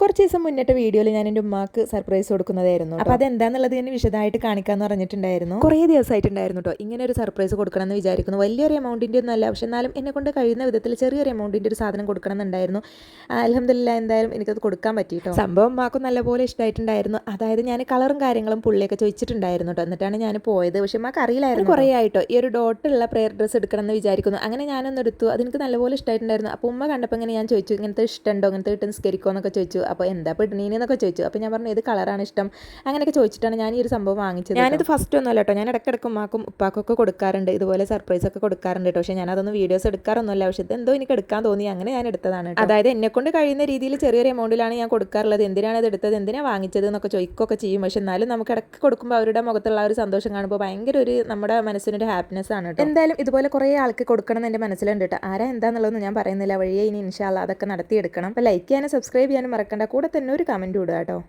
കുറച്ച് ദിവസം മുന്നേറ്റ വീഡിയോയിൽ ഞാൻ എൻ്റെ ഉമ്മാക്ക് സർപ്രൈസ് കൊടുക്കുന്നതായിരുന്നു. അപ്പോൾ അതെന്താന്നുള്ളത് ഞാൻ വിശദമായിട്ട് കാണിക്കാമെന്ന് പറഞ്ഞിട്ടുണ്ടായിരുന്നു. കുറേ ദിവസമായിട്ടുണ്ടായിരുന്നു കേട്ടോ ഇങ്ങനെ ഒരു സർപ്രൈസ് കൊടുക്കണം എന്ന് വിചാരിക്കുന്നു. വലിയൊരു എമൗണ്ടിൻ്റെ ഒന്നും അല്ല, പക്ഷെ എന്നാലും എന്നെ കൊണ്ട് കഴിയുന്ന വിധത്തിൽ ചെറിയൊരു എമൗണ്ടിൻ്റെ ഒരു സാധനം കൊടുക്കണം എന്നുണ്ടായിരുന്നു. അൽഹംദുലില്ലാ എന്തായാലും എനിക്കത് കൊടുക്കാൻ പറ്റിയിട്ടോ. സംഭവം ഉമ്മാക്കും നല്ലപോലെ ഇഷ്ടമായിട്ടുണ്ടായിരുന്നു. അതായത് ഞാൻ കളറും കാര്യങ്ങളും പുള്ളിയൊക്കെ ചോദിച്ചിട്ടുണ്ടായിരുന്നു കേട്ടോ. എന്നിട്ടാണ് ഞാൻ പോയത്. പക്ഷെ ഉമ്മാക്ക് അറിയില്ലായിരുന്നു. കുറേ ആയിട്ടോ ഈ ഒരു ഡോട്ടുള്ള പ്രെയർ ഡ്രസ്സ് എടുക്കണം എന്ന് വിചാരിക്കുന്നു. അങ്ങനെ ഞാനൊന്ന് എടുത്തു. അതെനിക്ക് നല്ലപോലെ ഇഷ്ടമായിട്ടുണ്ടായിരുന്നു. അപ്പോൾ ഉമ്മ കണ്ടപ്പോൾ ഇങ്ങനെ ഞാൻ ചോദിച്ചു, ഇങ്ങനത്തെ ഇഷ്ടമുണ്ടോ, ഇങ്ങനത്തെ ഇട്ട് നിസ്കരിക്കുമോ എന്നൊക്കെ ചോദിച്ചു. അപ്പോൾ എന്താ പെടുന്നീന്നൊക്കെ ചോദിച്ചു. അപ്പോൾ ഞാൻ പറഞ്ഞു ഏത് കളറാണ് ഇഷ്ടം, അങ്ങനെയൊക്കെ ചോദിച്ചിട്ടാണ് ഞാൻ ഈ ഒരു സംഭവം വാങ്ങിച്ചത്. ഞാനിത് ഫസ്റ്റ് ഒന്നുമല്ല കേട്ടോ, ഞാൻ ഇടയ്ക്കിടയ്ക്ക് ഉമ്മാക്കും ഉപ്പാക്കൊക്കെ കൊടുക്കാറുണ്ട്, ഇതുപോലെ സർപ്രൈസ് ഒക്കെ കൊടുക്കാറുണ്ട് കേട്ടോ. പക്ഷേ ഞാനതൊന്നും വീഡിയോസ് എടുക്കാറൊന്നുമല്ല, പക്ഷേ എന്തോ എനിക്ക് എടുക്കാൻ തോന്നി, അങ്ങനെ ഞാൻ എടുത്തതാണ്. അതായത് എന്നെക്കൊണ്ട് കഴിയുന്ന രീതിയിൽ ചെറിയൊരു എമൗണ്ടിലാണ് ഞാൻ കൊടുക്കാറുള്ളത്. എന്തിനാണ് ഇത് എടുത്തത്, എന്തിനാണ് വാങ്ങിച്ചത് എന്നൊക്കെ ചോദിക്കുകയൊക്കെ ചെയ്യും. പക്ഷേ എന്നാലും നമുക്ക് ഇടയ്ക്ക് കൊടുക്കുമ്പോൾ അവരുടെ മുഖത്തുള്ള ഒരു സന്തോഷം കാണുമ്പോൾ ഭയങ്കര ഒരു നമ്മുടെ മനസ്സിനൊരു ഹാപ്പിനെസ് ആണ് കേട്ടോ. എന്തായാലും ഇതുപോലെ കുറേ ആൾക്ക് കൊടുക്കണം എന്ന് എൻ്റെ മനസ്സിലുണ്ട് കേട്ടോ. ആരാ എന്താണെന്നുള്ളതൊന്നും ഞാൻ പറയുന്നില്ല, വഴിയെ ഇനി ഇൻഷാ അല്ലാഹ് അതൊക്കെ നടത്തിയെടുക്കണം. അപ്പോൾ ലൈക്ക് ചെയ്യാനും സബ്സ്ക്രൈബ് ചെയ്യാനും മറക്കണ്ട, കൂടെ തന്നെ ഒരു കമൻറ്റ് ഇടുക കേട്ടോ.